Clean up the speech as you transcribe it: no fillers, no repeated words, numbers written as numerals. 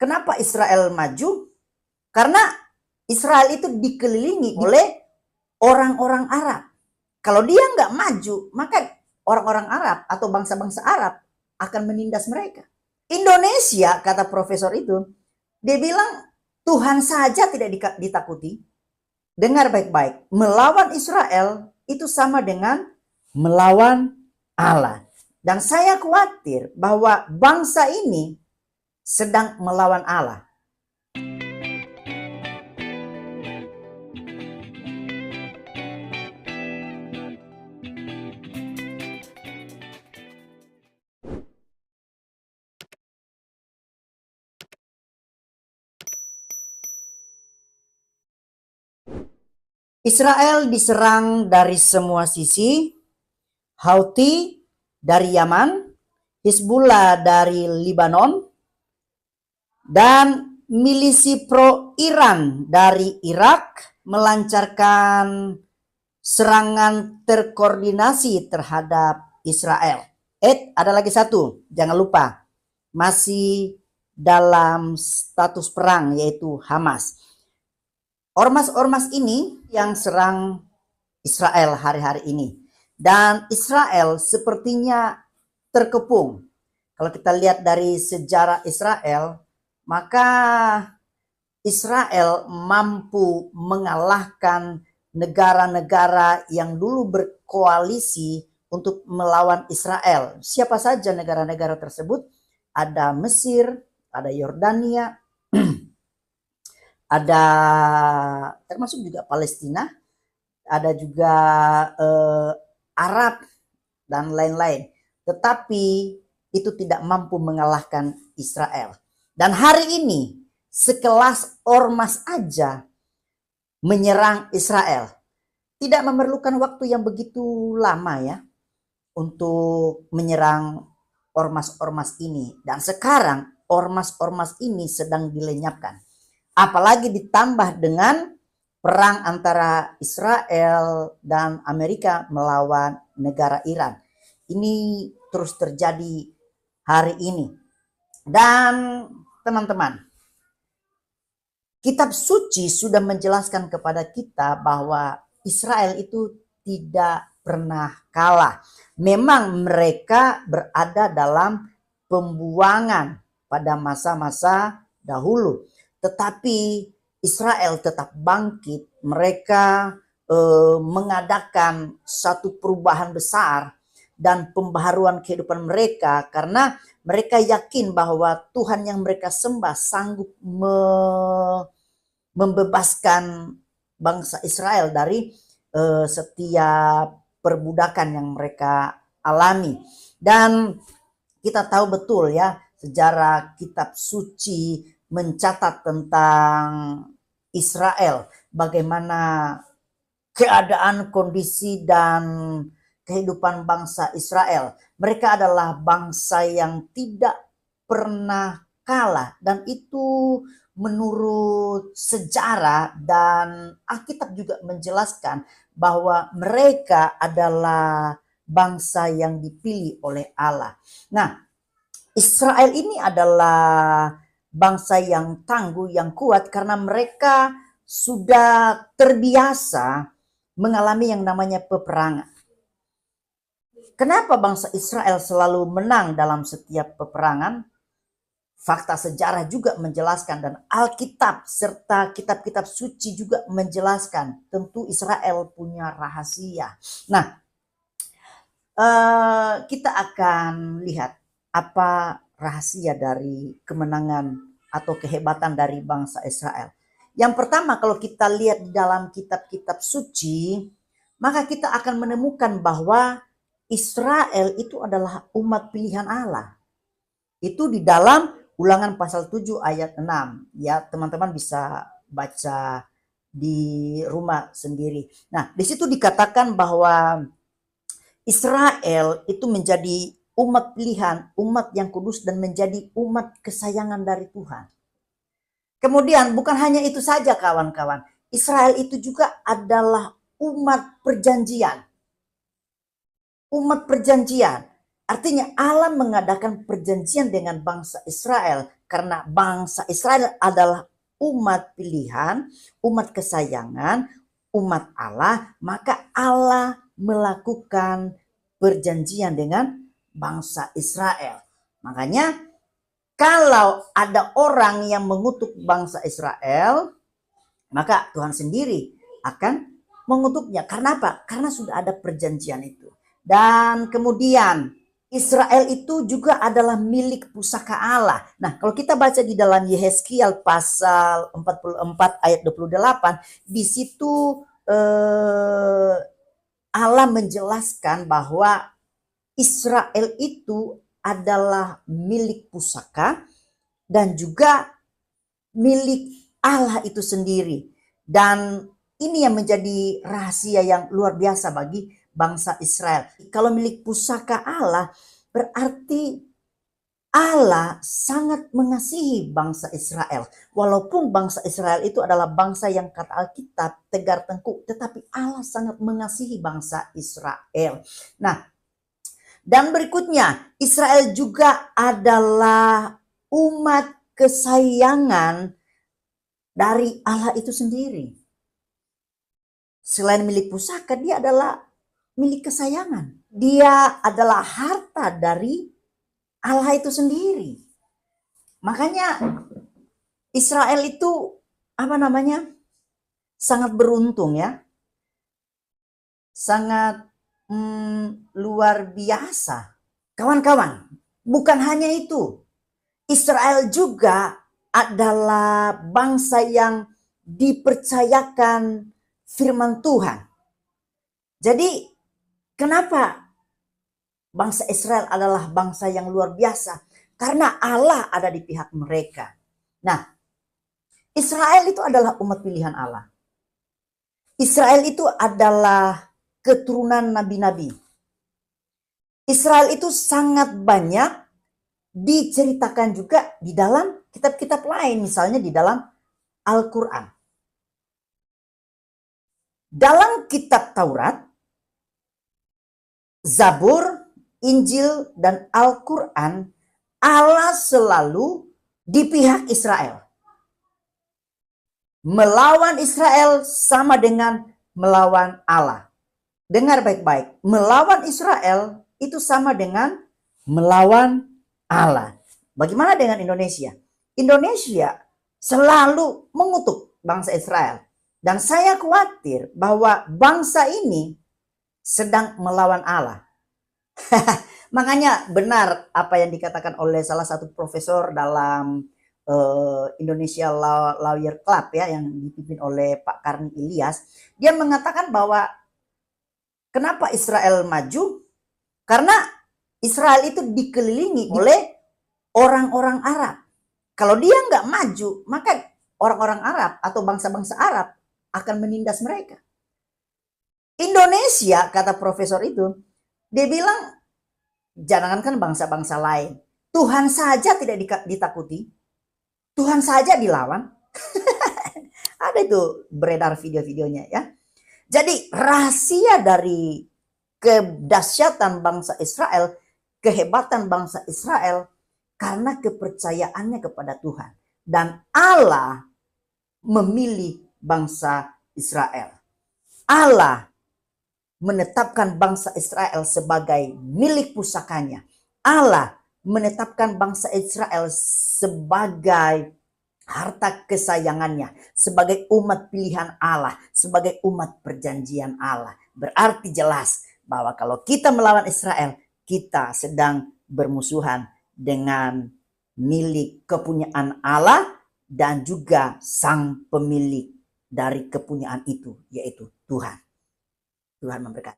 Kenapa Israel maju? Karena Israel itu dikelilingi oleh orang-orang Arab. Kalau dia nggak maju, maka orang-orang Arab atau bangsa-bangsa Arab akan menindas mereka. Indonesia, kata profesor itu, dia bilang Tuhan saja tidak ditakuti. Dengar baik-baik, melawan Israel itu sama dengan melawan Allah. Dan saya khawatir bahwa bangsa ini sedang melawan Allah. Israel diserang dari semua sisi, Houthi dari Yaman, Hizbullah dari Lebanon, dan milisi pro-Iran dari Irak melancarkan serangan terkoordinasi terhadap Israel. Ada lagi satu, jangan lupa, masih dalam status perang yaitu Hamas. Ormas-ormas ini yang serang Israel hari-hari ini. Dan Israel sepertinya terkepung. Kalau kita lihat dari sejarah Israel, maka Israel mampu mengalahkan negara-negara yang dulu berkoalisi untuk melawan Israel. Siapa saja negara-negara tersebut? Ada Mesir, ada Yordania, ada termasuk juga Palestina, ada juga Arab dan lain-lain. Tetapi itu tidak mampu mengalahkan Israel. Dan hari ini sekelas ormas aja menyerang Israel. Tidak memerlukan waktu yang begitu lama ya untuk menyerang ormas-ormas ini. Dan sekarang ormas-ormas ini sedang dilenyapkan. Apalagi ditambah dengan perang antara Israel dan Amerika melawan negara Iran. Ini terus terjadi hari ini. Dan teman-teman, kitab suci sudah menjelaskan kepada kita bahwa Israel itu tidak pernah kalah. Memang mereka berada dalam pembuangan pada masa-masa dahulu. Tetapi Israel tetap bangkit. Mereka mengadakan satu perubahan besar dan pembaharuan kehidupan mereka karena mereka yakin bahwa Tuhan yang mereka sembah sanggup membebaskan bangsa Israel dari setiap perbudakan yang mereka alami. Dan kita tahu betul ya, sejarah kitab suci mencatat tentang Israel, bagaimana keadaan, kondisi, dan kehidupan bangsa Israel. Mereka adalah bangsa yang tidak pernah kalah, dan itu menurut sejarah, dan Alkitab juga menjelaskan bahwa mereka adalah bangsa yang dipilih oleh Allah. Nah, Israel ini adalah bangsa yang tangguh, yang kuat karena mereka sudah terbiasa mengalami yang namanya peperangan. Kenapa bangsa Israel selalu menang dalam setiap peperangan? Fakta sejarah juga menjelaskan dan Alkitab serta kitab-kitab suci juga menjelaskan. Tentu Israel punya rahasia. Nah, kita akan lihat apa rahasia dari kemenangan atau kehebatan dari bangsa Israel. Yang pertama, kalau kita lihat dalam kitab-kitab suci, maka kita akan menemukan bahwa Israel itu adalah umat pilihan Allah. Itu di dalam Ulangan pasal 7 ayat 6. Ya, teman-teman bisa baca di rumah sendiri. Nah, di situ dikatakan bahwa Israel itu menjadi umat pilihan, umat yang kudus dan menjadi umat kesayangan dari Tuhan. Kemudian bukan hanya itu saja kawan-kawan. Israel itu juga adalah umat perjanjian. Umat perjanjian. Artinya Allah mengadakan perjanjian dengan bangsa Israel karena bangsa Israel adalah umat pilihan, umat kesayangan, umat Allah, maka Allah melakukan perjanjian dengan bangsa Israel. Makanya kalau ada orang yang mengutuk bangsa Israel, maka Tuhan sendiri akan mengutuknya. Karena apa? Karena sudah ada perjanjian itu. Dan kemudian Israel itu juga adalah milik pusaka Allah. Nah, kalau kita baca di dalam Yehezkiel pasal 44 ayat 28, di situ Allah menjelaskan bahwa Israel itu adalah milik pusaka dan juga milik Allah itu sendiri. Dan ini yang menjadi rahasia yang luar biasa bagi bangsa Israel. Kalau milik pusaka Allah, berarti Allah sangat mengasihi bangsa Israel. Walaupun bangsa Israel itu adalah bangsa yang kata Alkitab tegar tengkuk, tetapi Allah sangat mengasihi bangsa Israel. Nah, dan berikutnya, Israel juga adalah umat kesayangan dari Allah itu sendiri. Selain milik pusaka, dia adalah milik kesayangan. Dia adalah harta dari Allah itu sendiri. Makanya Israel itu sangat beruntung ya. Sangat luar biasa. Kawan-kawan, bukan hanya itu. Israel juga adalah bangsa yang dipercayakan firman Tuhan. Jadi kenapa bangsa Israel adalah bangsa yang luar biasa? Karena Allah ada di pihak mereka. Nah, Israel itu adalah umat pilihan Allah. Israel itu adalah keturunan nabi-nabi. Israel itu sangat banyak diceritakan juga di dalam kitab-kitab lain, misalnya di dalam Al-Quran. Dalam kitab Taurat, Zabur, Injil, dan Al-Quran, Allah selalu di pihak Israel. Melawan Israel sama dengan melawan Allah. Dengar baik-baik, melawan Israel itu sama dengan melawan Allah. Bagaimana dengan Indonesia? Indonesia selalu mengutuk bangsa Israel. Dan saya khawatir bahwa bangsa ini sedang melawan Allah. Makanya benar apa yang dikatakan oleh salah satu profesor dalam Indonesia Lawyer Club ya, yang dipimpin oleh Pak Karni Ilyas. Dia mengatakan bahwa kenapa Israel maju? Karena Israel itu dikelilingi oleh orang-orang Arab. Kalau dia nggak maju, maka orang-orang Arab atau bangsa-bangsa Arab akan menindas mereka. Indonesia, kata profesor itu, dia bilang, jangankan bangsa-bangsa lain, Tuhan saja tidak ditakuti, Tuhan saja dilawan. Ada itu beredar video-videonya ya. Jadi rahasia dari kedahsyatan bangsa Israel, kehebatan bangsa Israel, karena kepercayaannya kepada Tuhan. Dan Allah memilih bangsa Israel. Allah menetapkan bangsa Israel sebagai milik pusakanya. Allah menetapkan bangsa Israel sebagai harta kesayangannya, sebagai umat pilihan Allah, sebagai umat perjanjian Allah. Berarti jelas bahwa kalau kita melawan Israel, kita sedang bermusuhan dengan milik kepunyaan Allah dan juga sang pemilik dari kepunyaan itu, yaitu Tuhan. Tuhan memberkati.